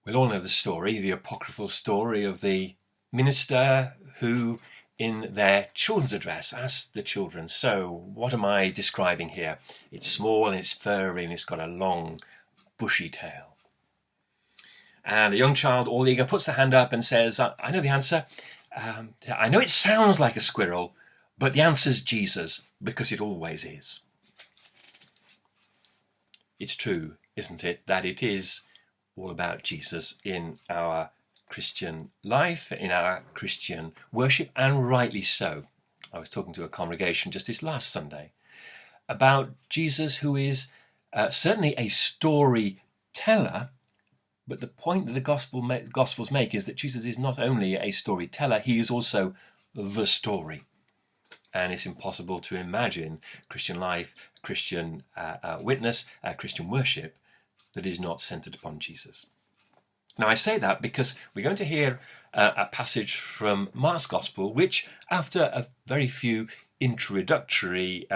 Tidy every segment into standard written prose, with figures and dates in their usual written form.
We'll all know the story, the apocryphal story of the minister who, in their children's address, asked the children, "So, what am I describing here? It's small and it's furry and it's got a long, bushy tail." And the young child, all eager, puts their hand up and says, "I know the answer. I know it sounds like a squirrel, but the answer's Jesus, because it always is." It's true, isn't it, that it is all about Jesus in our Christian life, in our Christian worship, and rightly so. I was talking to a congregation just this last Sunday about Jesus, who is certainly a storyteller, but the point that the Gospels make is that Jesus is not only a storyteller, he is also the story. And it's impossible to imagine Christian life, Christian witness, Christian worship that is not centered upon Jesus. Now, I say that because we're going to hear a passage from Mark's Gospel, which, after a very few introductory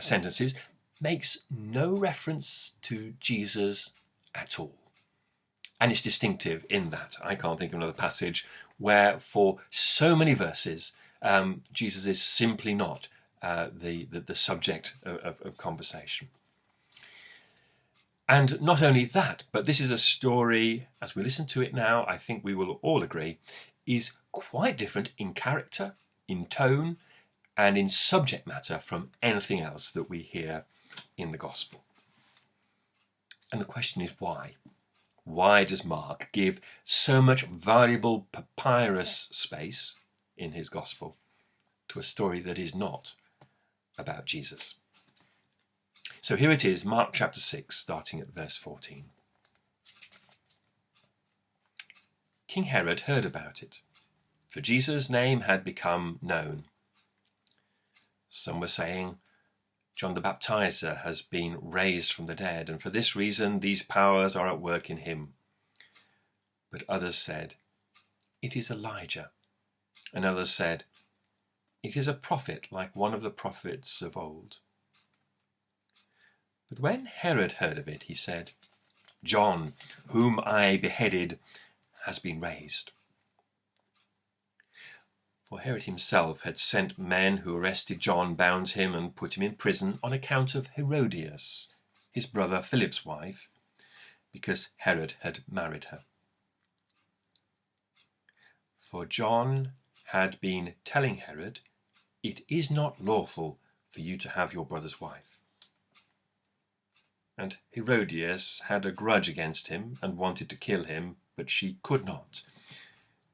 sentences, makes no reference to Jesus at all. And it's distinctive in that I can't think of another passage where, for so many verses, Jesus is simply not the subject of conversation. And not only that, but this is a story, as we listen to it now, I think we will all agree, is quite different in character, in tone, and in subject matter from anything else that we hear in the Gospel. And the question is why? Why does Mark give so much valuable papyrus space in his Gospel to a story that is not about Jesus? So here it is, Mark chapter 6, starting at verse 14. King Herod heard about it, for Jesus' name had become known. Some were saying, "John the Baptizer has been raised from the dead, and for this reason these powers are at work in him." But others said, "It is Elijah." And others said, "It is a prophet like one of the prophets of old." But when Herod heard of it, he said, "John, whom I beheaded, has been raised." For Herod himself had sent men who arrested John, bound him, and put him in prison on account of Herodias, his brother Philip's wife, because Herod had married her. For John had been telling Herod, "It is not lawful for you to have your brother's wife." And Herodias had a grudge against him and wanted to kill him, but she could not.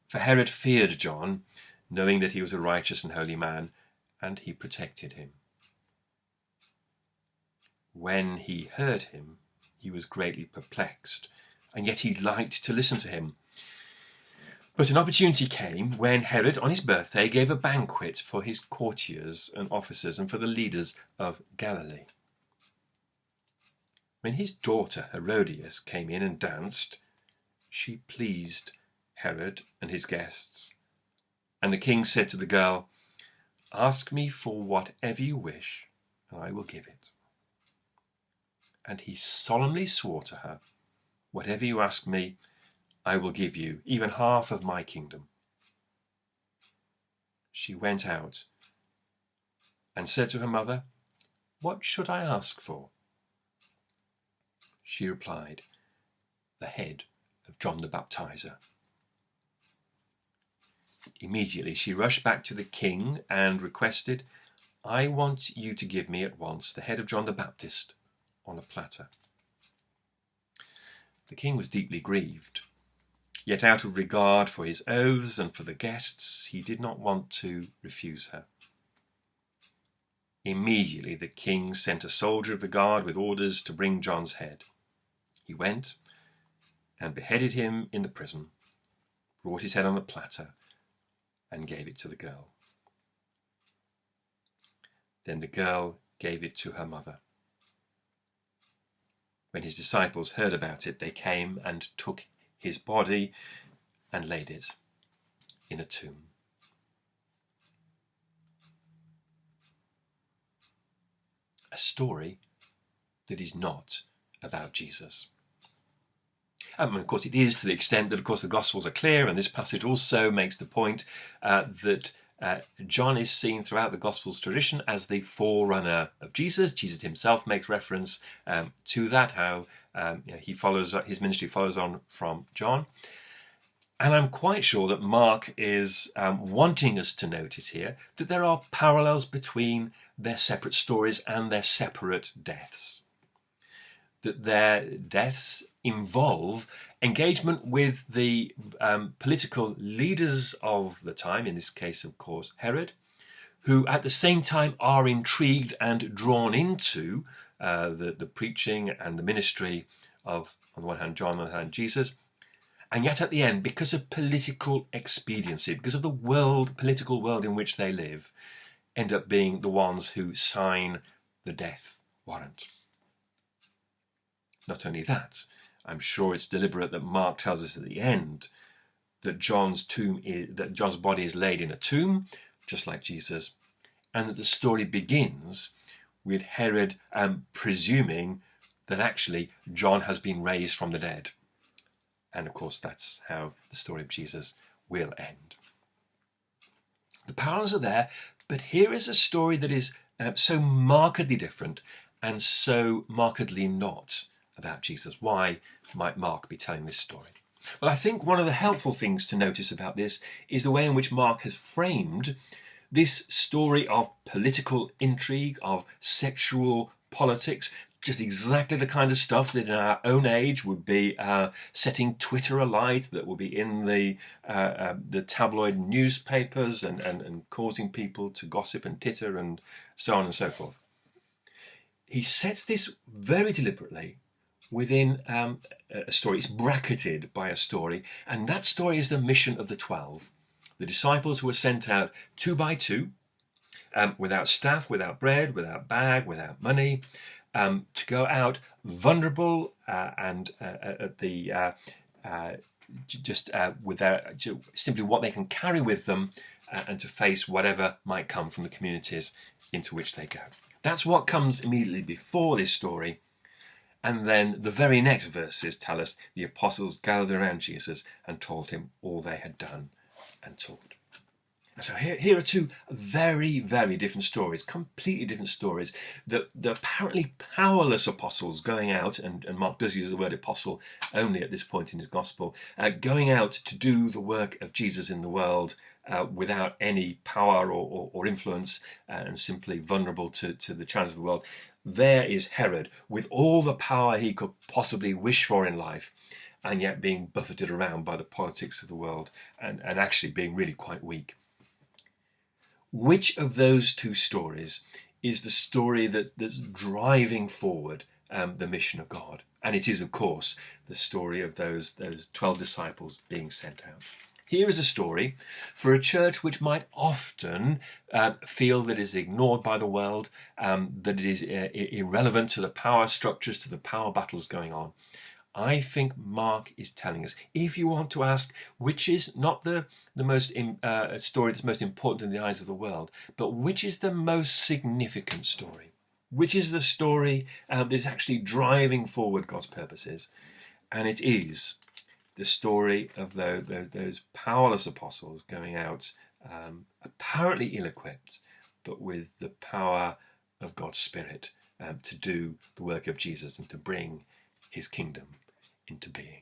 For Herod feared John, knowing that he was a righteous and holy man, and he protected him. When he heard him, he was greatly perplexed, and yet he liked to listen to him. But an opportunity came when Herod, on his birthday, gave a banquet for his courtiers and officers and for the leaders of Galilee. When his daughter Herodias came in and danced, she pleased Herod and his guests. And the king said to the girl, "Ask me for whatever you wish, and I will give it." And he solemnly swore to her, "Whatever you ask me, I will give you, even half of my kingdom." She went out and said to her mother, "What should I ask for?" She replied, "The head of John the Baptizer." Immediately she rushed back to the king and requested, "I want you to give me at once the head of John the Baptist on a platter." The king was deeply grieved, yet out of regard for his oaths and for the guests, he did not want to refuse her. Immediately the king sent a soldier of the guard with orders to bring John's head. He went and beheaded him in the prison, brought his head on a platter, and gave it to the girl. Then the girl gave it to her mother. When his disciples heard about it, they came and took his body and laid it in a tomb. A story that is not about Jesus. And of course it is, to the extent that, of course, the Gospels are clear, and this passage also makes the point that John is seen throughout the Gospels tradition as the forerunner of Jesus. Jesus himself makes reference to that, how he follows, his ministry follows on from John. And I'm quite sure that Mark is wanting us to notice here that there are parallels between their separate stories and their separate deaths. That their deaths involve engagement with the political leaders of the time, in this case, of course, Herod, who at the same time are intrigued and drawn into the preaching and the ministry of, on the one hand, John, on the other hand, Jesus. And yet at the end, because of political expediency, because of the political world in which they live, end up being the ones who sign the death warrant. Not only that, I'm sure it's deliberate that Mark tells us at the end that John's body is laid in a tomb, just like Jesus, and that the story begins with Herod presuming that actually John has been raised from the dead. And of course, that's how the story of Jesus will end. The parallels are there, but here is a story that is so markedly different and so markedly not about Jesus. Why might Mark be telling this story? Well, I think one of the helpful things to notice about this is the way in which Mark has framed this story of political intrigue, of sexual politics, just exactly the kind of stuff that in our own age would be setting Twitter alight, that will be in the tabloid newspapers and causing people to gossip and titter and so on and so forth. He sets this very deliberately within a story. It's bracketed by a story, and that story is the mission of the 12. The disciples who were sent out 2 by 2, without staff, without bread, without bag, without money, to go out vulnerable and at the with simply what they can carry with them, and to face whatever might come from the communities into which they go. That's what comes immediately before this story. And then the very next verses tell us the apostles gathered around Jesus and told him all they had done and taught. So here are 2 very, very different stories, completely different stories. The apparently powerless apostles going out, and Mark does use the word apostle only at this point in his gospel, going out to do the work of Jesus in the world without any power or influence, and simply vulnerable to the challenges of the world. There is Herod with all the power he could possibly wish for in life, and yet being buffeted around by the politics of the world and actually being really quite weak. Which of those 2 stories is the story that's driving forward the mission of God? And it is, of course, the story of those 12 disciples being sent out. Here is a story for a church which might often feel that it is ignored by the world, that it is irrelevant to the power structures, to the power battles going on. I think Mark is telling us, if you want to ask which is not the most story that's most important in the eyes of the world, but which is the most significant story, which is the story that is actually driving forward God's purposes, and it is the story of those powerless apostles going out, apparently ill-equipped, but with the power of God's Spirit to do the work of Jesus and to bring his kingdom into being.